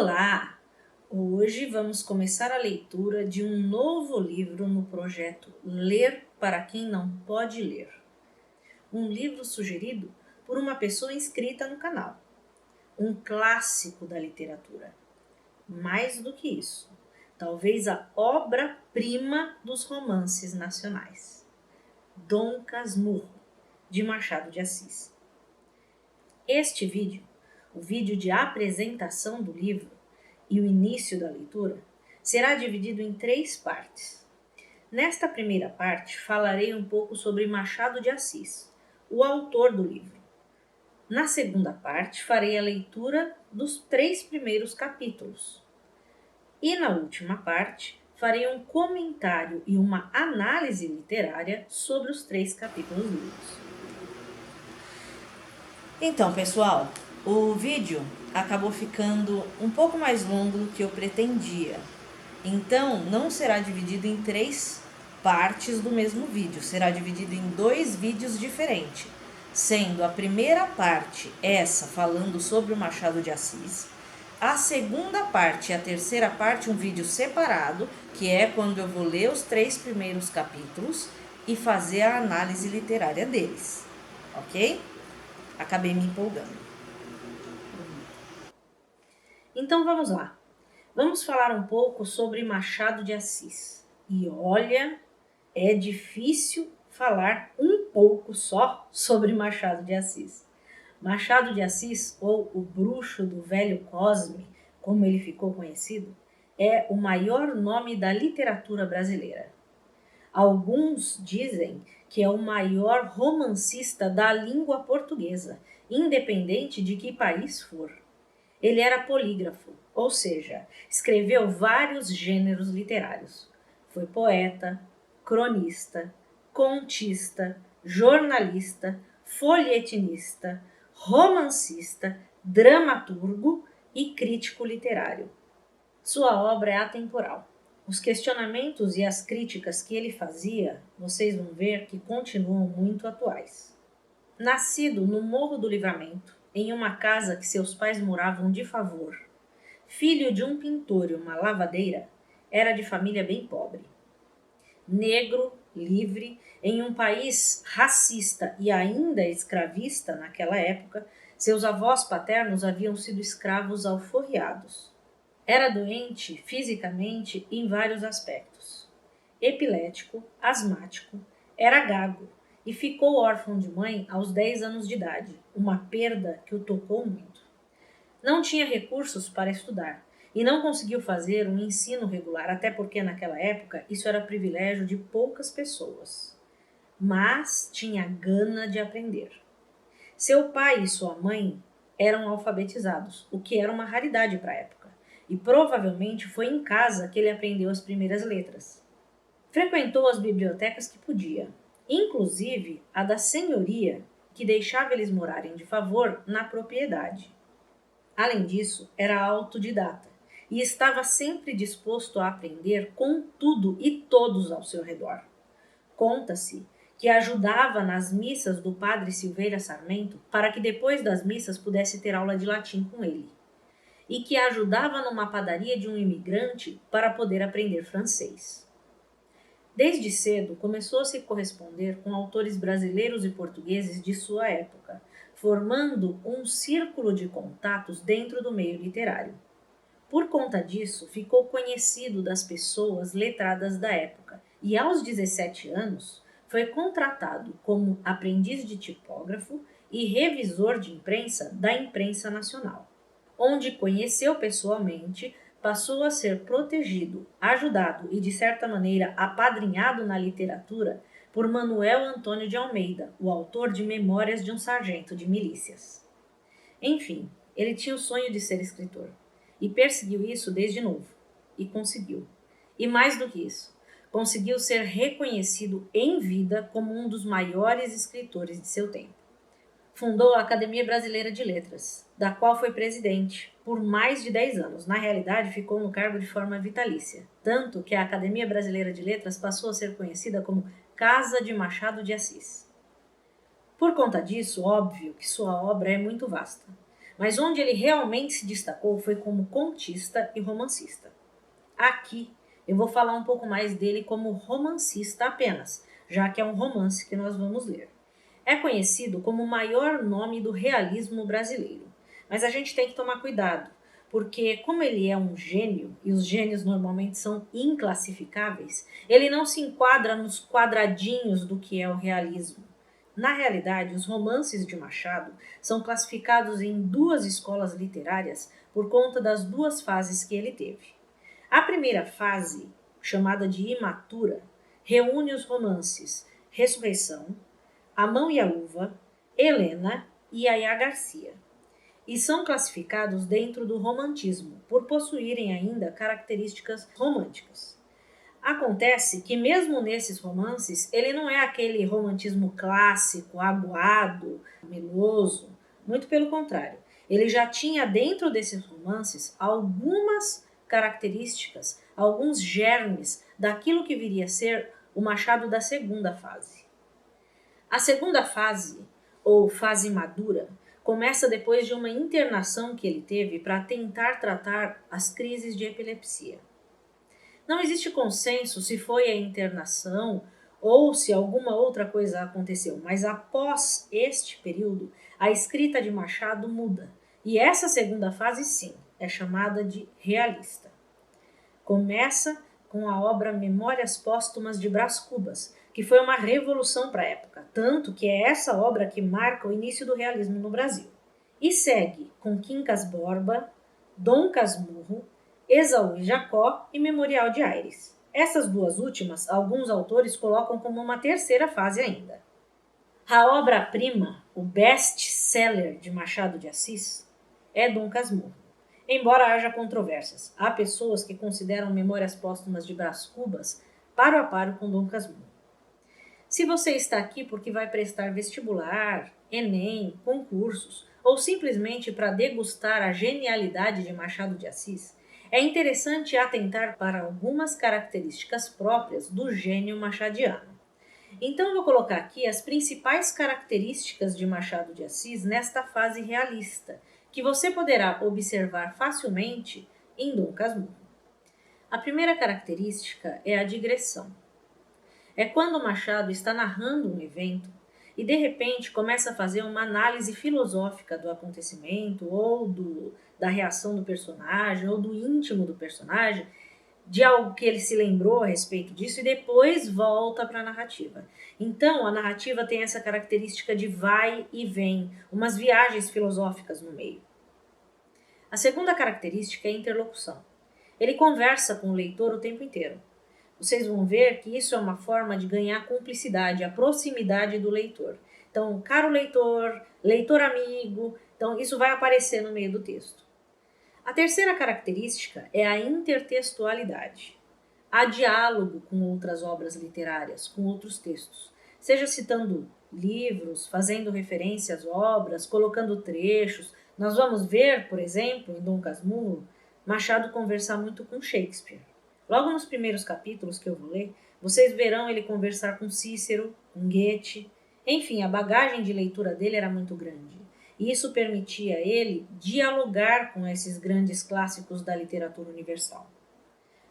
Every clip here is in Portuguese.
Olá! Hoje vamos começar a leitura de um novo livro no projeto Ler para quem não pode ler. Um livro sugerido por uma pessoa inscrita no canal. Um clássico da literatura. Mais do que isso, talvez a obra-prima dos romances nacionais. Dom Casmurro, de Machado de Assis. Este vídeo, o vídeo de apresentação do livro e o início da leitura, será dividido em 3 partes. Nesta primeira parte, falarei um pouco sobre Machado de Assis, o autor do livro. Na segunda parte, farei a leitura dos 3 primeiros capítulos. E na última parte, farei um comentário e uma análise literária sobre os 3 capítulos lidos. Então, pessoal, o vídeo acabou ficando um pouco mais longo do que eu pretendia. Então, não será dividido em 3 partes do mesmo vídeo, será dividido em 2 vídeos diferentes, sendo a primeira parte essa falando sobre o Machado de Assis, a segunda parte e a terceira parte um vídeo separado, que é quando eu vou ler os 3 primeiros capítulos e fazer a análise literária deles, ok? Acabei me empolgando. Então vamos lá. Vamos falar um pouco sobre Machado de Assis. E olha, é difícil falar um pouco só sobre Machado de Assis. Machado de Assis, ou o Bruxo do Velho Cosme, como ele ficou conhecido, é o maior nome da literatura brasileira. Alguns dizem que é o maior romancista da língua portuguesa, independente de que país for. Ele era polígrafo, ou seja, escreveu vários gêneros literários. Foi poeta, cronista, contista, jornalista, folhetinista, romancista, dramaturgo e crítico literário. Sua obra é atemporal. Os questionamentos e as críticas que ele fazia, vocês vão ver que continuam muito atuais. Nascido no Morro do Livramento, em uma casa que seus pais moravam de favor, filho de um pintor e uma lavadeira, era de família bem pobre. Negro, livre, em um país racista e ainda escravista naquela época, seus avós paternos haviam sido escravos alforriados. Era doente fisicamente em vários aspectos. Epilético, asmático, era gago e ficou órfão de mãe aos 10 anos de idade, uma perda que o tocou muito. Não tinha recursos para estudar e não conseguiu fazer um ensino regular, até porque naquela época isso era privilégio de poucas pessoas. Mas tinha gana de aprender. Seu pai e sua mãe eram alfabetizados, o que era uma raridade para a época, e provavelmente foi em casa que ele aprendeu as primeiras letras. Frequentou as bibliotecas que podia, inclusive a da senhoria, que deixava eles morarem de favor na propriedade. Além disso, era autodidata e estava sempre disposto a aprender com tudo e todos ao seu redor. Conta-se que ajudava nas missas do padre Silveira Sarmento para que depois das missas pudesse ter aula de latim com ele, e que ajudava numa padaria de um imigrante para poder aprender francês. Desde cedo começou a se corresponder com autores brasileiros e portugueses de sua época, formando um círculo de contatos dentro do meio literário. Por conta disso, ficou conhecido das pessoas letradas da época e, aos 17 anos, foi contratado como aprendiz de tipógrafo e revisor de imprensa da Imprensa Nacional, onde conheceu pessoalmente, passou a ser protegido, ajudado e, de certa maneira, apadrinhado na literatura por Manuel Antônio de Almeida, o autor de Memórias de um Sargento de Milícias. Enfim, ele tinha o sonho de ser escritor e perseguiu isso desde novo, e conseguiu. E mais do que isso, conseguiu ser reconhecido em vida como um dos maiores escritores de seu tempo. Fundou a Academia Brasileira de Letras, da qual foi presidente por mais de 10 anos. Na realidade, ficou no cargo de forma vitalícia, tanto que a Academia Brasileira de Letras passou a ser conhecida como Casa de Machado de Assis. Por conta disso, óbvio que sua obra é muito vasta, mas onde ele realmente se destacou foi como contista e romancista. Aqui eu vou falar um pouco mais dele como romancista apenas, já que é um romance que nós vamos ler. É conhecido como o maior nome do realismo brasileiro, mas a gente tem que tomar cuidado, porque como ele é um gênio, e os gênios normalmente são inclassificáveis, ele não se enquadra nos quadradinhos do que é o realismo. Na realidade, os romances de Machado são classificados em duas escolas literárias por conta das duas fases que ele teve. A primeira fase, chamada de imatura, reúne os romances Ressurreição, A Mão e a Luva, Helena e Yaya Garcia, e são classificados dentro do romantismo, por possuírem ainda características românticas. Acontece que mesmo nesses romances, ele não é aquele romantismo clássico, aguado, meloso, muito pelo contrário. Ele já tinha dentro desses romances algumas características, alguns germes daquilo que viria a ser o Machado da segunda fase. A segunda fase, ou fase madura, começa depois de uma internação que ele teve para tentar tratar as crises de epilepsia. Não existe consenso se foi a internação ou se alguma outra coisa aconteceu, mas após este período, a escrita de Machado muda. E essa segunda fase, sim, é chamada de realista. Começa com a obra Memórias Póstumas de Brás Cubas, que foi uma revolução para a época, tanto que é essa obra que marca o início do realismo no Brasil. E segue com Quincas Borba, Dom Casmurro, Esaú e Jacó e Memorial de Aires. Essas duas últimas, alguns autores colocam como uma terceira fase ainda. A obra-prima, o best-seller de Machado de Assis, é Dom Casmurro. Embora haja controvérsias, há pessoas que consideram Memórias Póstumas de Brás Cubas paro a paro com Dom Casmurro. Se você está aqui porque vai prestar vestibular, Enem, concursos, ou simplesmente para degustar a genialidade de Machado de Assis, é interessante atentar para algumas características próprias do gênio machadiano. Então vou colocar aqui as principais características de Machado de Assis nesta fase realista, que você poderá observar facilmente em Dom Casmurro. A primeira característica é a digressão. É quando Machado está narrando um evento e de repente começa a fazer uma análise filosófica do acontecimento ou da reação do personagem ou do íntimo do personagem, de algo que ele se lembrou a respeito disso e depois volta para a narrativa. Então, a narrativa tem essa característica de vai e vem, umas viagens filosóficas no meio. A segunda característica é a interlocução. Ele conversa com o leitor o tempo inteiro. Vocês vão ver que isso é uma forma de ganhar cumplicidade, a proximidade do leitor. Então, caro leitor, leitor amigo, então isso vai aparecer no meio do texto. A terceira característica é a intertextualidade. Há diálogo com outras obras literárias, com outros textos, seja citando livros, fazendo referência às obras, colocando trechos. Nós vamos ver, por exemplo, em Dom Casmurro, Machado conversar muito com Shakespeare. Logo nos primeiros capítulos que eu vou ler, vocês verão ele conversar com Cícero, com Goethe. Enfim, a bagagem de leitura dele era muito grande. E isso permitia a ele dialogar com esses grandes clássicos da literatura universal.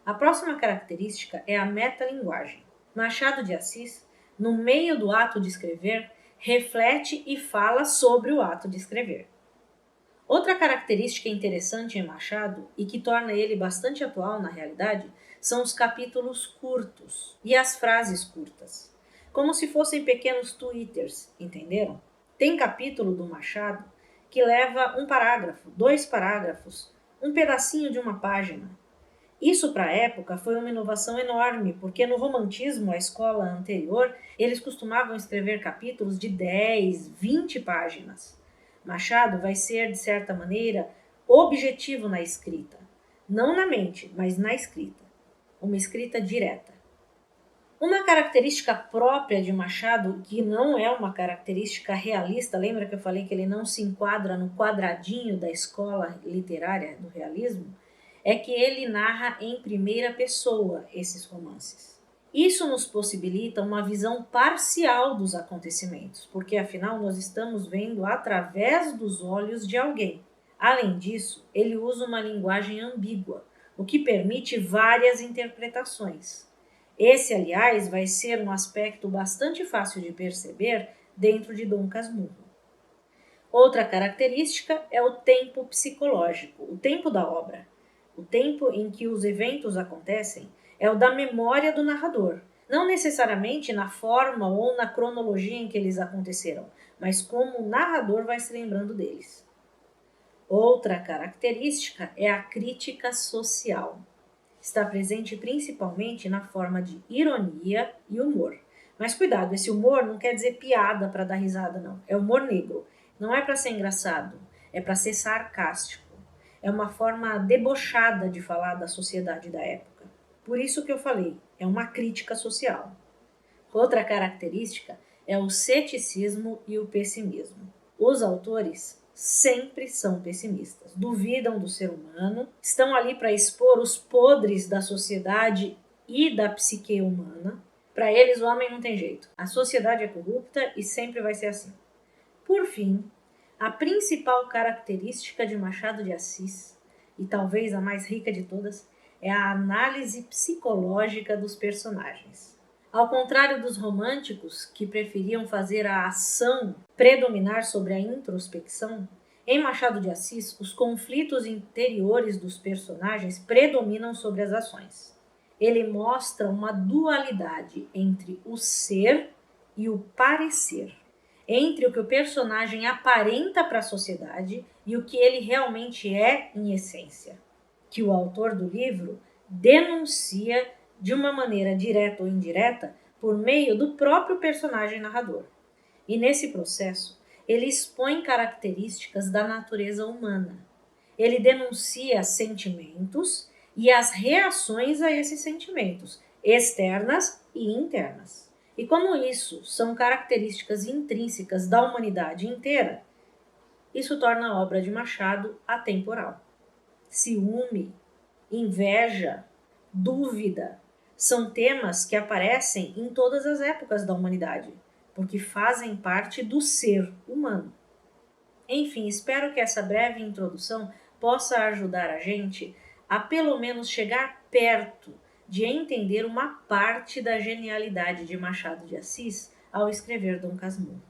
A próxima característica é a metalinguagem. Machado de Assis, no meio do ato de escrever, reflete e fala sobre o ato de escrever. Outra característica interessante em Machado e que torna ele bastante atual na realidade são os capítulos curtos e as frases curtas, como se fossem pequenos twitters, entenderam? Tem capítulo do Machado que leva um parágrafo, 2 parágrafos, um pedacinho de uma página. Isso para a época foi uma inovação enorme, porque no romantismo, a escola anterior, eles costumavam escrever capítulos de 10, 20 páginas. Machado vai ser, de certa maneira, objetivo na escrita. Não na mente, mas na escrita. Uma escrita direta. Uma característica própria de Machado, que não é uma característica realista, lembra que eu falei que ele não se enquadra no quadradinho da escola literária do realismo? É que ele narra em primeira pessoa esses romances. Isso nos possibilita uma visão parcial dos acontecimentos, porque afinal nós estamos vendo através dos olhos de alguém. Além disso, ele usa uma linguagem ambígua, o que permite várias interpretações. Esse, aliás, vai ser um aspecto bastante fácil de perceber dentro de Dom Casmurro. Outra característica é o tempo psicológico, o tempo da obra. O tempo em que os eventos acontecem é o da memória do narrador, não necessariamente na forma ou na cronologia em que eles aconteceram, mas como o narrador vai se lembrando deles. Outra característica é a crítica social. Está presente principalmente na forma de ironia e humor. Mas cuidado, esse humor não quer dizer piada para dar risada, não. É humor negro. Não é para ser engraçado, é para ser sarcástico. É uma forma debochada de falar da sociedade da época. Por isso que eu falei, é uma crítica social. Outra característica é o ceticismo e o pessimismo. Os autores sempre são pessimistas, duvidam do ser humano, estão ali para expor os podres da sociedade e da psique humana. Para eles, o homem não tem jeito. A sociedade é corrupta e sempre vai ser assim. Por fim, a principal característica de Machado de Assis, e talvez a mais rica de todas, é a análise psicológica dos personagens. Ao contrário dos românticos, que preferiam fazer a ação predominar sobre a introspecção, em Machado de Assis, os conflitos interiores dos personagens predominam sobre as ações. Ele mostra uma dualidade entre o ser e o parecer, entre o que o personagem aparenta para a sociedade e o que ele realmente é em essência, que o autor do livro denuncia de uma maneira direta ou indireta por meio do próprio personagem narrador. E nesse processo, ele expõe características da natureza humana. Ele denuncia sentimentos e as reações a esses sentimentos, externas e internas. E como isso são características intrínsecas da humanidade inteira, isso torna a obra de Machado atemporal. Ciúme, inveja, dúvida são temas que aparecem em todas as épocas da humanidade, porque fazem parte do ser humano. Enfim, espero que essa breve introdução possa ajudar a gente a pelo menos chegar perto de entender uma parte da genialidade de Machado de Assis ao escrever Dom Casmurro.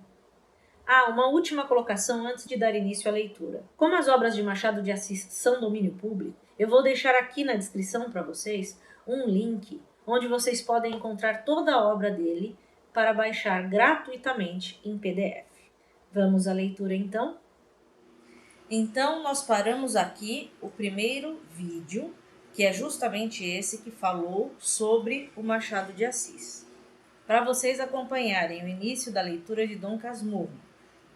Uma última colocação antes de dar início à leitura. Como as obras de Machado de Assis são domínio público, eu vou deixar aqui na descrição para vocês um link onde vocês podem encontrar toda a obra dele para baixar gratuitamente em PDF. Vamos à leitura então? Então, nós paramos aqui o primeiro vídeo, que é justamente esse que falou sobre o Machado de Assis. Para vocês acompanharem o início da leitura de Dom Casmurro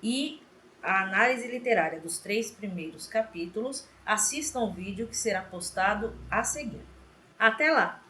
e a análise literária dos 3 primeiros capítulos, assistam o vídeo que será postado a seguir. Até lá!